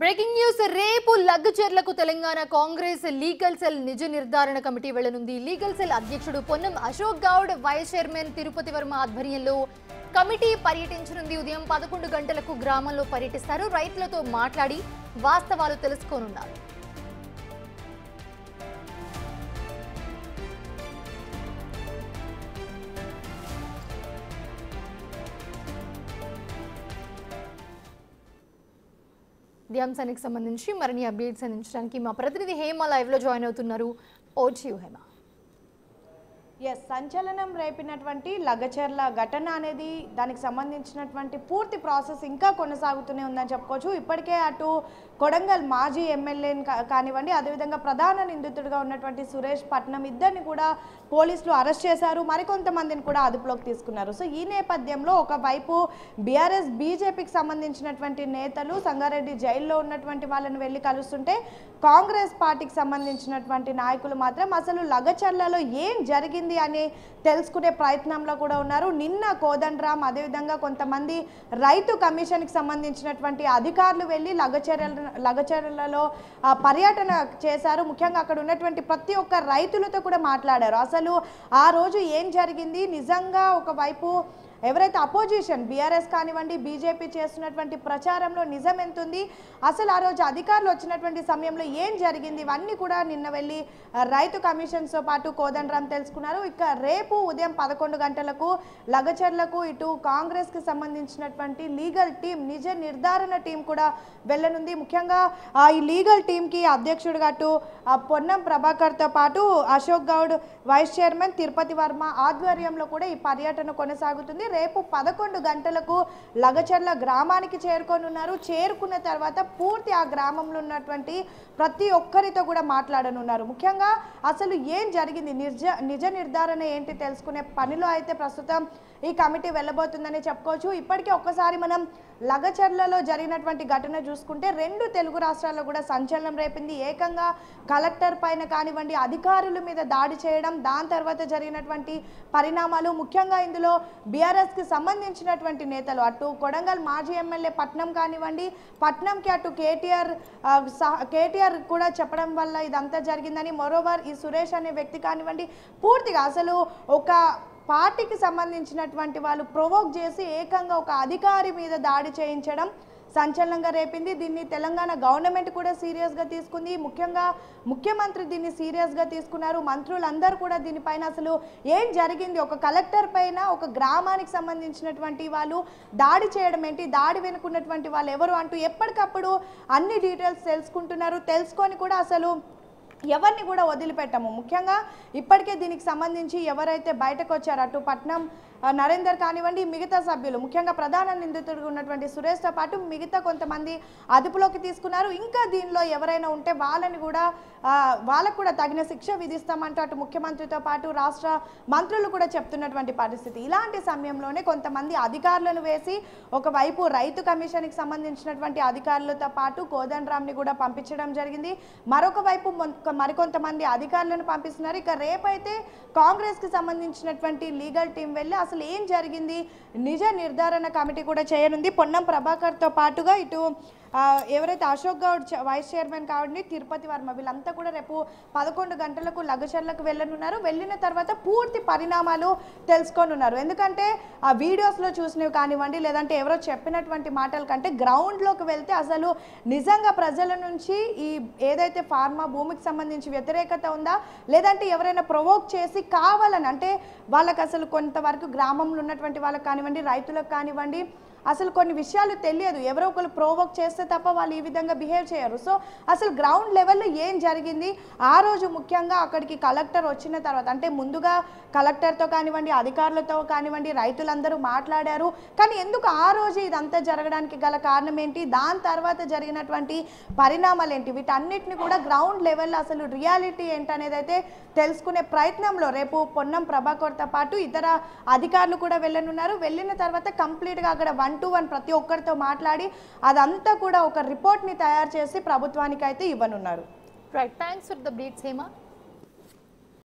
Breaking news రేపు లగ్గుచెర్లకు Telangana Congress legal cell నిజ నిర్ధారణ కమిటీ వెళ్లనుంది. లీగల్ సెల్ అధ్యక్షుడు పొన్నం అశోక్ గౌడ్, వైస్ చైర్మన్ తిరుపతి వర్మ ఆధ్వర్యంలో కమిటీ పర్యటించనుంది. ఉదయం 11 గంటలకు గ్రామంలో పర్యటిస్తారు. రైతులతో మాట్లాడి వాస్తవాలు తెలుసుకోనున్నారు. ఈ అంశానికి సంబంధించి మరిన్ని అప్డేట్స్ అందించడానికి మా ప్రతినిధి హేమ లైవ్ లో జాయిన్ అవుతున్నారు. హేమ. సంచలనం రేపినటువంటి లగచర్ల ఘటన అనేది దానికి సంబంధించినటువంటి పూర్తి ప్రాసెస్ ఇంకా కొనసాగుతూనే ఉందని చెప్పుకోవచ్చు. ఇప్పటికే అటు కొడంగల్ మాజీ ఎమ్మెల్యేని కానివ్వండి, అదేవిధంగా ప్రధాన నిందితుడిగా ఉన్నటువంటి సురేష్ పట్నం ఇద్దరిని కూడా పోలీసులు అరెస్ట్ చేశారు. మరికొంతమందిని కూడా అదుపులోకి తీసుకున్నారు. సో ఈ నేపథ్యంలో ఒకవైపు బీఆర్ఎస్ బీజేపీకి సంబంధించినటువంటి నేతలు సంగారెడ్డి జైల్లో ఉన్నటువంటి వాళ్ళని వెళ్ళి కలుస్తుంటే, కాంగ్రెస్ పార్టీకి సంబంధించినటువంటి నాయకులు మాత్రం అసలు లగచర్లలో ఏం జరిగింది అని తెలుసుకునే ప్రయత్నంలో కూడా ఉన్నారు. నిన్న కోదండరాం అదేవిధంగా కొంతమంది రైతు కమిషన్కి సంబంధించినటువంటి అధికారులు వెళ్ళి లగచర్లలో పర్యటన చేశారు. ముఖ్యంగా అక్కడ ఉన్నటువంటి ప్రతి ఒక్క రైతులతో కూడా మాట్లాడారు. అసలు ఆ రోజు ఏం జరిగింది, నిజంగా ఒకవైపు ఎవరైతే అపోజిషన్ బీఆర్ఎస్ కానివ్వండి, బీజేపీ చేస్తున్నటువంటి ప్రచారంలో నిజం ఎంతుంది, అసలు ఆ రోజు అధికారులు వచ్చినటువంటి సమయంలో ఏం జరిగింది, ఇవన్నీ కూడా నిన్న వెళ్ళి రైతు కమిషన్స్తో పాటు కోదండరాం తెలుసుకున్నారు. ఇక రేపు ఉదయం 11 గంటలకు లగచర్లకు ఇటు కాంగ్రెస్కి సంబంధించినటువంటి లీగల్ టీం, నిజ నిర్ధారణ టీం కూడా వెళ్ళనుంది. ముఖ్యంగా ఈ లీగల్ టీంకి అధ్యక్షుడిగా అటు పొన్నం ప్రభాకర్తో పాటు అశోక్ గౌడ్, వైస్ చైర్మన్ తిరుపతి వర్మ ఆధ్వర్యంలో కూడా ఈ పర్యటన కొనసాగుతుంది. రేపు 11 గంటలకు లగచర్ల గ్రామానికి చేరుకోనున్నారు. చేరుకున్న తర్వాత పూర్తి ఆ గ్రామంలో ఉన్నటువంటి ప్రతి ఒక్కరితో కూడా మాట్లాడనున్నారు. ముఖ్యంగా అసలు ఏం జరిగింది, నిజ నిర్ధారణ ఏంటి తెలుసుకునే పనిలో అయితే ప్రస్తుతం ఈ కమిటీ వెళ్ళబోతుందని చెప్పుకోవచ్చు. ఇప్పటికే ఒక్కసారి మనం లగచర్లలో జరిగినటువంటి ఘటన చూసుకుంటే 2 తెలుగు రాష్ట్రాల్లో కూడా సంచలనం రేపింది. ఏకంగా కలెక్టర్ పైన కానివ్వండి, అధికారుల మీద దాడి చేయడం, దాని తర్వాత జరిగినటువంటి పరిణామాలు, ముఖ్యంగా ఇందులో బీఆర్ఎస్కి సంబంధించినటువంటి నేతలు అటు కొడంగల్ మాజీ ఎమ్మెల్యే పట్నం కానివ్వండి, పట్నంకి అటు కేటీఆర్ కూడా చెప్పడం వల్ల ఇదంతా జరిగిందని, మరోవర్ ఈ సురేష్ అనే వ్యక్తి కానివ్వండి, పూర్తిగా అసలు ఒక పార్టీకి సంబంధించినటువంటి వాళ్ళు ప్రొవోక్ చేసి ఏకంగా ఒక అధికారి మీద దాడి చేయించడం సంచలనంగా రేపింది. దీన్ని తెలంగాణ గవర్నమెంట్ కూడా సీరియస్గా తీసుకుంది. ముఖ్యంగా ముఖ్యమంత్రి దీన్ని సీరియస్గా తీసుకున్నారు. మంత్రులందరూ కూడా దీనిపైన అసలు ఏం జరిగింది, ఒక కలెక్టర్ పైన ఒక గ్రామానికి సంబంధించినటువంటి వాళ్ళు దాడి చేయడం ఏంటి, దాడి వెనుకున్నటువంటి వాళ్ళు ఎవరు అంటూ ఎప్పటికప్పుడు అన్ని డీటెయిల్స్ తెలుసుకుంటున్నారు. తెలుసుకొని కూడా అసలు ఎవరిని కూడా వదిలిపెట్టము. ముఖ్యంగా ఇప్పటికే దీనికి సంబంధించి ఎవరైతే బయటకు వచ్చారో అటు పట్నం నరేందర్ కానివ్వండి, మిగతా సభ్యులు, ముఖ్యంగా ప్రధాన నిందితుడిగా ఉన్నటువంటి సురేష్తో పాటు మిగతా కొంతమంది అదుపులోకి తీసుకున్నారు. ఇంకా దీనిలో ఎవరైనా ఉంటే వాళ్ళకు కూడా తగిన శిక్ష విధిస్తామంటూ అటు ముఖ్యమంత్రితో పాటు రాష్ట్ర మంత్రులు కూడా చెప్తున్నటువంటి పరిస్థితి. ఇలాంటి సమయంలోనే కొంతమంది అధికారులను వేసి ఒకవైపు రైతు కమిషన్కి సంబంధించినటువంటి అధికారులతో పాటు కోదండరాంని కూడా పంపించడం జరిగింది. మరొక వైపు మరికొంతమంది అధికారులను పంపిస్తున్నారు. ఇక రేపైతే కాంగ్రెస్కి సంబంధించినటువంటి లీగల్ టీం వెళ్ళి అసలు ఏం జరిగింది నిజ నిర్ధారణ కమిటీ కూడా చేయనుంది. పొన్నం ప్రభాకర్తో పాటుగా ఇటు ఎవరైతే అశోక్ గౌడ్ వైస్ చైర్మన్ కావండి, తిరుపతి వర్మ, వీళ్ళంతా కూడా రేపు 11 గంటలకు లగచర్లకు వెళ్ళనున్నారు. వెళ్ళిన తర్వాత పూర్తి పరిణామాలు తెలుసుకోనున్నారు. ఎందుకంటే ఆ వీడియోస్లో చూసినవి కానివ్వండి, లేదంటే ఎవరో చెప్పినటువంటి మాటల కంటే గ్రౌండ్లోకి వెళ్తే అసలు నిజంగా ప్రజల నుంచి ఈ ఏదైతే ఫార్మా భూమికి సంబంధించి వ్యతిరేకత ఉందా, లేదంటే ఎవరైనా ప్రొవోక్ చేసి కావాలని, అంటే వాళ్ళకి అసలు కొంతవరకు గ్రామంలో ఉన్నటువంటి వాళ్ళకి కానివ్వండి, రైతులకు కానివ్వండి, అసలు కొన్ని విషయాలు తెలియదు, ఎవరో ఒకరు ప్రోవోక్ చేస్తే తప్ప వాళ్ళు ఈ విధంగా బిహేవ్ చేయరు. సో అసలు గ్రౌండ్ లెవెల్లో ఏం జరిగింది, ఆ రోజు ముఖ్యంగా అక్కడికి కలెక్టర్ వచ్చిన తర్వాత, అంటే ముందుగా కలెక్టర్తో కానివ్వండి, అధికారులతో కానివ్వండి, రైతులందరూ మాట్లాడారు. కానీ ఎందుకు ఆ రోజు ఇదంతా జరగడానికి గల కారణం ఏంటి, దాని తర్వాత జరిగినటువంటి పరిణామాలు ఏంటి, వీటన్నిటిని కూడా గ్రౌండ్ లెవెల్లో అసలు రియాలిటీ ఏంటనేది అయితే తెలుసుకునే ప్రయత్నంలో రేపు పొన్నం ప్రభాకర్తో పాటు ఇతర అధికారులు కూడా వెళ్ళనున్నారు. వెళ్ళిన తర్వాత కంప్లీట్గా అక్కడ 1-to-1 ప్రతి ఒక్కరితో మాట్లాడి అదంతా కూడా ఒక రిపోర్ట్ని తయారు చేసి ప్రభుత్వానికి అయితే ఇవ్వనున్నారు. Right, thanks for the updates Hema.